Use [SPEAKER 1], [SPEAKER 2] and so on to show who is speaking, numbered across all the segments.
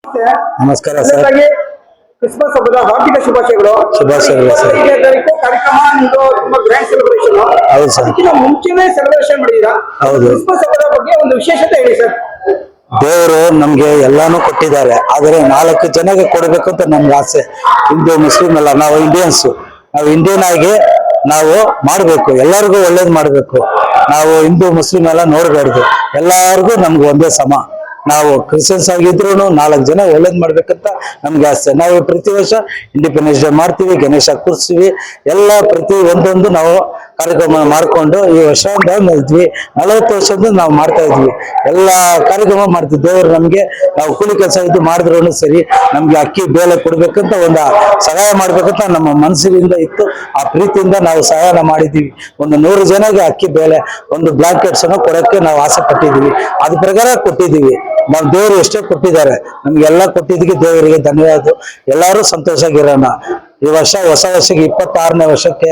[SPEAKER 1] ನಮಸ್ಕಾರ sir.
[SPEAKER 2] Christmas ಹಬ್ಬದ ಹಾರ್ದಿಕ ಶುಭಾಶಯಗಳು.
[SPEAKER 1] ಶುಭಾಶಯಗಳು ಸರ್.
[SPEAKER 2] 25ನೇ ತಾರೀಕು ಕಾರ್ಯಕ್ರಮ ನಿಮ್ದು ತುಂಬಾ ಗ್ರ್ಯಾಂಡ್ ಸೆಲೆಬ್ರೇಷನ್.
[SPEAKER 1] ಹೌದು ಸರ್.
[SPEAKER 2] ಅದಕ್ಕಿಂತ ಮುಂಚೆನೇ ಸೆಲೆಬ್ರೇಷನ್ ಮಾಡಿದೀರಾ.
[SPEAKER 1] ಹೌದು.
[SPEAKER 2] ಕ್ರಿಸ್ಮಸ್ ಹಬ್ಬದ ಬಗ್ಗೆ ಒಂದು ವಿಶೇಷತೆ ಹೇಳಿ ಸರ್.
[SPEAKER 1] ದೇವರು ನಮ್ಗೆ ಎಲ್ಲಾನು ಕೊಟ್ಟಿದ್ದಾರೆ, ಆದರೆ 4 ಜನಕ್ಕೆ ಕೊಡಬೇಕು ಅಂತ ನಮ್ಗೆ ಆಸೆ. ಹಿಂದೂ ಮುಸ್ಲಿಂ ಅಲ್ಲ, ನಾವು ಇಂಡಿಯನ್ಸ್. ನಾವು ಇಂಡಿಯನ್ ಆಗಿ ನಾವು ಮಾಡ್ಬೇಕು, ಎಲ್ಲರಿಗೂ ಒಳ್ಳೇದು ಮಾಡ್ಬೇಕು. ನಾವು ಹಿಂದೂ ಮುಸ್ಲಿಂ ಎಲ್ಲ ನೋಡ್ಬಾರ್ದು, ಎಲ್ಲಾರ್ಗು ನಮ್ಗೆ ಒಂದೇ ಸಮ. ನಾವು ಕ್ರಿಶ್ಚಿಯನ್ಸ್ ಆಗಿದ್ರು 4 ಜನ ಒಳ್ಳೇದ್ ಮಾಡ್ಬೇಕಂತ ನಮ್ಗೆ ಆಸೆ. ನಾವು ಪ್ರತಿ ವರ್ಷ ಇಂಡಿಪೆಂಡೆನ್ಸ್ ಡೇ ಮಾಡ್ತೀವಿ, ಗಣೇಶ ಕೂರಿಸ್ತೀವಿ, ಎಲ್ಲ ಪ್ರತಿ ಒಂದೊಂದು ನಾವು ಕಾರ್ಯಕ್ರಮ ಮಾಡ್ಕೊಂಡು ಈ ವರ್ಷದಿಂದ ಇದ್ವಿ. 40 ವರ್ಷದಿಂದ ನಾವು ಮಾಡ್ತಾ ಇದ್ವಿ, ಎಲ್ಲ ಕಾರ್ಯಕ್ರಮ ಮಾಡ್ತೀವಿ. ದೇವರು ನಮ್ಗೆ ನಾವು ಕೂಲಿ ಕೆಲಸ ಇದ್ದು ಮಾಡಿದ್ರು ಸರಿ, ನಮ್ಗೆ ಅಕ್ಕಿ ಬೇಳೆ ಕೊಡ್ಬೇಕಂತ ಒಂದು ಸಹಾಯ ಮಾಡ್ಬೇಕಂತ ನಮ್ಮ ಮನಸ್ಸಿನಿಂದ ಇತ್ತು. ಆ ಪ್ರೀತಿಯಿಂದ ನಾವು ಸಹಾಯ ಮಾಡಿದೀವಿ. ಒಂದು 100 ಜನಕ್ಕೆ ಅಕ್ಕಿ ಬೇಳೆ, ಒಂದು ಬ್ಲಾಂಕೆಟ್ಸ್ ಅನ್ನು ಕೊಡಕ್ಕೆ ನಾವು ಆಸೆ ಪಟ್ಟಿದೀವಿ. ಅದ್ರ ಪ್ರಕಾರ ಕೊಟ್ಟಿದ್ದೀವಿ. ನಾವು ದೇವರು ಎಷ್ಟೇ ಕೊಟ್ಟಿದ್ದಾರೆ, ನಮ್ಗೆಲ್ಲ ಕೊಟ್ಟಿದ್ದಕ್ಕೆ ದೇವರಿಗೆ ಧನ್ಯವಾದ. ಎಲ್ಲರೂ ಸಂತೋಷವಾಗಿರೋಣ. ಈ ವರ್ಷ ಹೊಸ ವರ್ಷಕ್ಕೆ 26ನೇ ವರ್ಷಕ್ಕೆ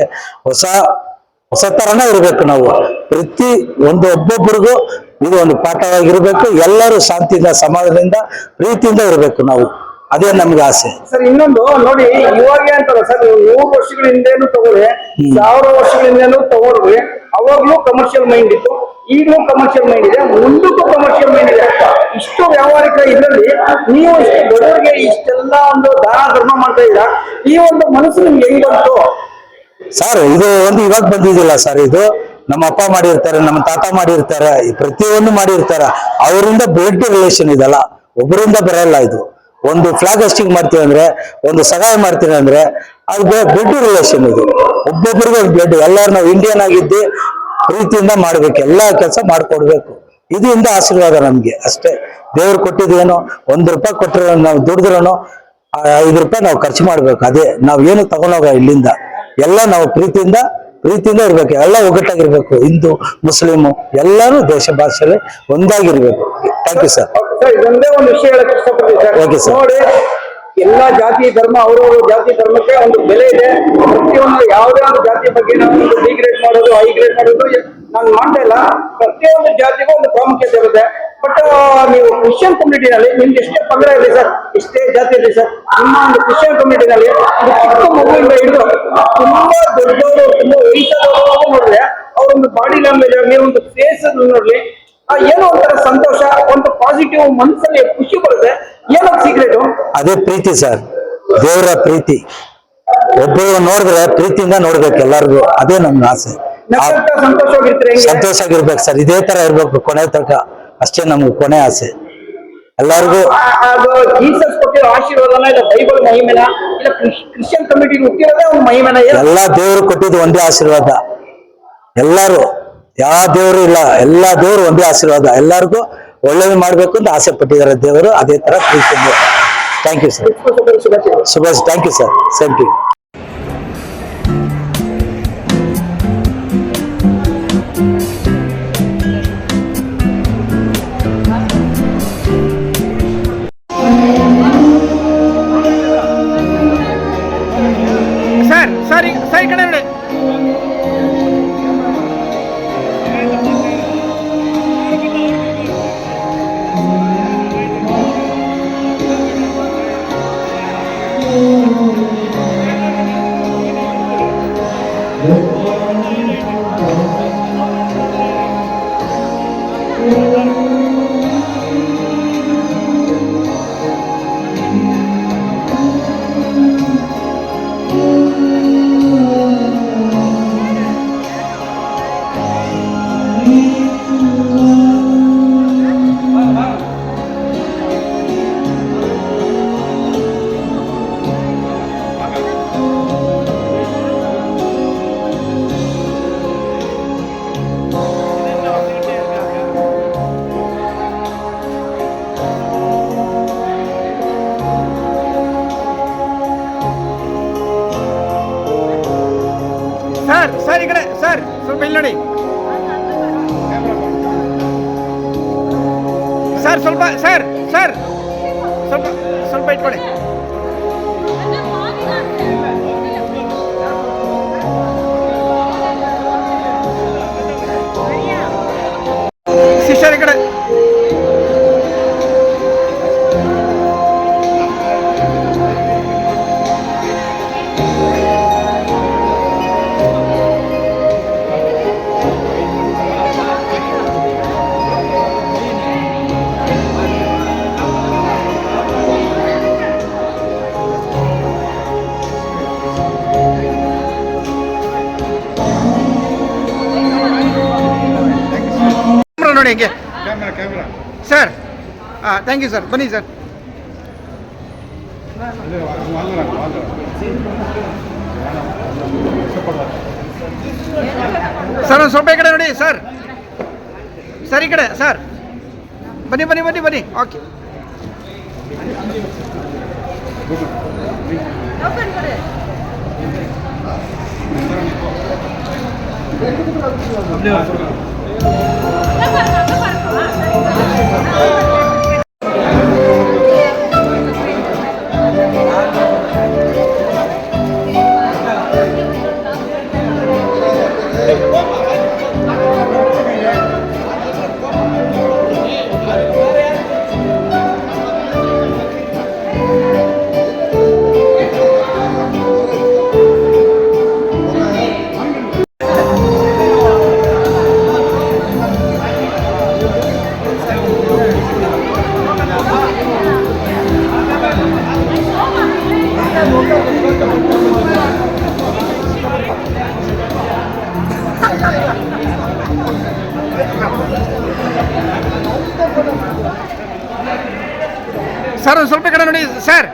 [SPEAKER 1] ಹೊಸ ತರನೇ ಇರ್ಬೇಕು. ನಾವು ಪ್ರತಿ ಒಬ್ಬೊಬ್ಬರಿಗೂ ಇದು ಒಂದು ಪಾಠವಾಗಿರ್ಬೇಕು. ಎಲ್ಲರೂ ಶಾಂತಿಯಿಂದ, ಸಮಾಧಾನದಿಂದ, ಪ್ರೀತಿಯಿಂದ ಇರಬೇಕು. ನಾವು ಅದೇ ನಮ್ಗೆ ಆಸೆ
[SPEAKER 2] ಸರ್. ಇನ್ನೊಂದು ನೋಡಿ, ಇವಾಗ ಅಂತಾರ ಸರ್, 100 ವರ್ಷಗಳ ಹಿಂದೆನೂ ತಗೊಳ್ಳಿ, 1000 ವರ್ಷಗಳ ಹಿಂದೆನೂ ತಗೊಳ್ರಿ, ಅವಾಗ್ಲೂ ಕಮರ್ಷಿಯಲ್ ಮೈಂಡ್ ಇತ್ತು, ಈಗಲೂ ಕಮರ್ಷಿಯಲ್ ಮೈಂಡ್ ಇದೆ, ಮುಂದಕ್ಕೂ ಕಮರ್ಷಿಯಲ್ ಮೈಂಡ್ ಇದೆ. ಇಷ್ಟು ವ್ಯಾವಹಾರಿಕ ಇದರಲ್ಲಿ ನೀವು ಇಷ್ಟು ಬಡವರಿಗೆ ಇಷ್ಟೆಲ್ಲ ಒಂದು ದಾನ ಧರ್ಮ ಮಾಡ್ತಾ ಇದ್ದೀರಾ. ಈ ಒಂದು ಮನಸ್ಸು ನಿಮ್ಗೆ ಹೆಂಗ್ ಬಂತು
[SPEAKER 1] ಸರ್? ಇದು ಒಂದು ಇವಾಗ ಬಂದಿದ್ದಿಲ್ಲ ಸರ್. ಇದು ನಮ್ಮ ಅಪ್ಪ ಮಾಡಿರ್ತಾರೆ, ನಮ್ಮ ತಾತ ಮಾಡಿರ್ತಾರೆ, ಪ್ರತಿಯೊಂದು ಮಾಡಿರ್ತಾರೆ. ಅವರಿಂದ ಬ್ಲಡ್ ರಿಲೇಷನ್ ಇದಲ್ಲ, ಒಬ್ಬರಿಂದ ಬರಲ್ಲ. ಇದು ಒಂದು ಫ್ಲಾಗ್ ಹಾಸ್ಟಿಂಗ್ ಮಾಡ್ತೀವಿ ಅಂದ್ರೆ, ಒಂದು ಸಹಾಯ ಮಾಡ್ತೀವಿ ಅಂದ್ರೆ, ಅದು ಬ್ಲಡ್ ರಿಲೇಷನ್. ಇದು ಒಬ್ಬೊಬ್ಬರಿಗೂ ಒಂದು ಬ್ಲಡ್. ಎಲ್ಲರೂ ನಾವು ಇಂಡಿಯನ್ ಆಗಿದ್ದು ಪ್ರೀತಿಯಿಂದ ಮಾಡ್ಬೇಕು, ಎಲ್ಲಾ ಕೆಲಸ ಮಾಡ್ಕೊಡ್ಬೇಕು. ಇದರಿಂದ ಆಶೀರ್ವಾದ ನಮ್ಗೆ ಅಷ್ಟೇ. ದೇವ್ರು ಕೊಟ್ಟಿದ್ದೇನೋ, 1 ರೂಪಾಯಿ ಕೊಟ್ಟರೆ ನಾವು ದುಡಿದ್ರೂ 5 ರೂಪಾಯಿ ನಾವು ಖರ್ಚು ಮಾಡ್ಬೇಕು. ಅದೇ ನಾವು ಏನು ತಗೊಂಡೋಗ ಇಲ್ಲಿಂದ. ಎಲ್ಲ ನಾವು ಪ್ರೀತಿಯಿಂದ ಇರ್ಬೇಕು, ಎಲ್ಲ ಒಗ್ಗಟ್ಟಾಗಿರ್ಬೇಕು. ಹಿಂದೂ ಮುಸ್ಲಿಮು ಎಲ್ಲರೂ ದೇಶ ಭಾಷೆಯಲ್ಲಿ ಒಂದಾಗಿರ್ಬೇಕು. Thank you sir.
[SPEAKER 2] ಇದೊಂದೇ ಒಂದು ವಿಷಯ ಹೇಳಕ್ ಇಷ್ಟಪಡ್ತೀನಿ ಸರ್. ನೋಡಿ, ಎಲ್ಲಾ ಜಾತಿ ಧರ್ಮ, ಅವರವರು ಜಾತಿ ಧರ್ಮಕ್ಕೆ ಒಂದು ಬೆಲೆ ಇದೆ. ಪ್ರತಿಯೊಂದು ಯಾವುದೇ ಒಂದು ಜಾತಿ ಬಗ್ಗೆ ನಾವು ಡಿಗ್ರೇಡ್ ಮಾಡೋದು, ಹೈಗ್ರೇಡ್ ಮಾಡೋದು ನಾನು ಮಾಡ್ತಾ ಇಲ್ಲ. ಪ್ರತಿಯೊಂದು ಜಾತಿಗೂ ಒಂದು ಪ್ರಾಮುಖ್ಯತೆ ಇರುತ್ತೆ. ಬಟ್ ನೀವು ಕ್ರಿಶ್ಚಿಯನ್ ಕಮ್ಯುನಿಟಿನಲ್ಲಿ ನಿಮ್ಗೆ ಎಷ್ಟೇ ಪಂಗಡ ಇರಲಿ ಸರ್, ಎಷ್ಟೇ ಜಾತಿ ಇರಲಿ ಸರ್, ನಿಮ್ಮ ಒಂದು ಕ್ರಿಶ್ಚಿಯನ್ ಕಮ್ಯುನಿಟಿನಲ್ಲಿ ಒಂದು ಚಿಕ್ಕ ಮಗುವಿಂದ ಹಿಡಿದು ತುಂಬಾ ದೊಡ್ಡವರು, ತುಂಬಾ ವಯಸ್ಸಾದವರು ನೋಡಿದ್ರೆ ಅವರೊಂದು ಬಾಡಿ ಲ್ಯಾಂಗ್ವೇಜ್ ಆಗಲಿ, ಒಂದು ಫೇಸ್ ನೋಡ್ಲಿ, ಏನೋ ಒಂಥರ ಸಂತೋಷ, ಒಂದು ಪಾಸಿಟಿವ್ ಮನಸ್ಸಲ್ಲಿ ಖುಷಿ ಬರುತ್ತೆ. ಏನೋ ಸೀಕ್ರೆಟ್? ಅದೇ
[SPEAKER 1] ಪ್ರೀತಿ ಸರ್, ದೇವರ ಪ್ರೀತಿ. ಒಬ್ಬರು ನೋಡಿದ್ರೆ ಪ್ರೀತಿಯಿಂದ ನೋಡ್ಬೇಕು ಎಲ್ಲರಿಗೂ. ಅದೇ ನಮ್ಗೆ ಆಸೆ. ಸಂತೋಷವಾಗಿರ್ಬೇಕು ಸರ್, ಇದೇ ತರ ಇರ್ಬೇಕು ಕೊನೆ ತನಕ. ಅಷ್ಟೇ ನಮ್ಗೆ ಕೊನೆ ಆಸೆ. ಎಲ್ಲರಿಗೂ
[SPEAKER 2] ಜೀಸಸ್ ಕೊಟ್ಟಿರೋ ಆಶೀರ್ವಾದನ, ಇಲ್ಲ ಬೈಬಲ್ ಮಹಿಮೆನ, ಇಲ್ಲ ಕ್ರಿಶ್ಚಿಯನ್ ಕಮ್ಯುನಿಟಿ ಹುಟ್ಟಿರೋದೇ ಒಂದು ಮಹಿಮೆನ?
[SPEAKER 1] ಎಲ್ಲ ದೇವರು ಕೊಟ್ಟಿದ್ದು ಒಂದೇ ಆಶೀರ್ವಾದ. ಎಲ್ಲರೂ ಯಾವ ದೇವರು ಇಲ್ಲ, ಎಲ್ಲಾ ದೇವರು ಒಂದೇ ಆಶೀರ್ವಾದ. ಎಲ್ಲರಿಗೂ ಒಳ್ಳೇದು ಮಾಡ್ಬೇಕು ಅಂತ ಆಸೆ ಪಟ್ಟಿದ್ದಾರೆ ದೇವರು. ಅದೇ ತರ ಪ್ರೀತಿ. Thank you sir. ಶುಭಾಶಯ. Thank you sir. Same to you.
[SPEAKER 2] ಸರಿ ಕಡೆ ನೋಡಿ. ಸರ್ ಈ ಕಡೆ ಸರ್, ಸ್ವಲ್ಪ ಇಲ್ಲಿ ನೋಡಿ ಸರ್, ಸ್ವಲ್ಪ ಸರ್ ಸರ್ ಸ್ವಲ್ಪ ಸ್ವಲ್ಪ ಇಟ್ಕೊಳ್ಳಿ. ಸಿಸ್ಟರ್ ಈ ಕಡೆ
[SPEAKER 3] ನೋಡಿ ಹಿಂಗೆ ಸರ್. ಥ್ಯಾಂಕ್ ಯು ಸರ್, ಬನ್ನಿ ಸರ್. ಸರ್ ಒಂದು ಸ್ವಲ್ಪ ಈ ಕಡೆ ನೋಡಿ ಸರ್. ಸರ್ ಈ ಕಡೆ ಸರ್, ಬನ್ನಿ ಬನ್ನಿ ಬನ್ನಿ ಬನ್ನಿ. ಓಕೆ. ಸರ್ ಒಂದು ಸ್ವಲ್ಪ ಈ ಕಡೆ ನೋಡಿ ಸರ್.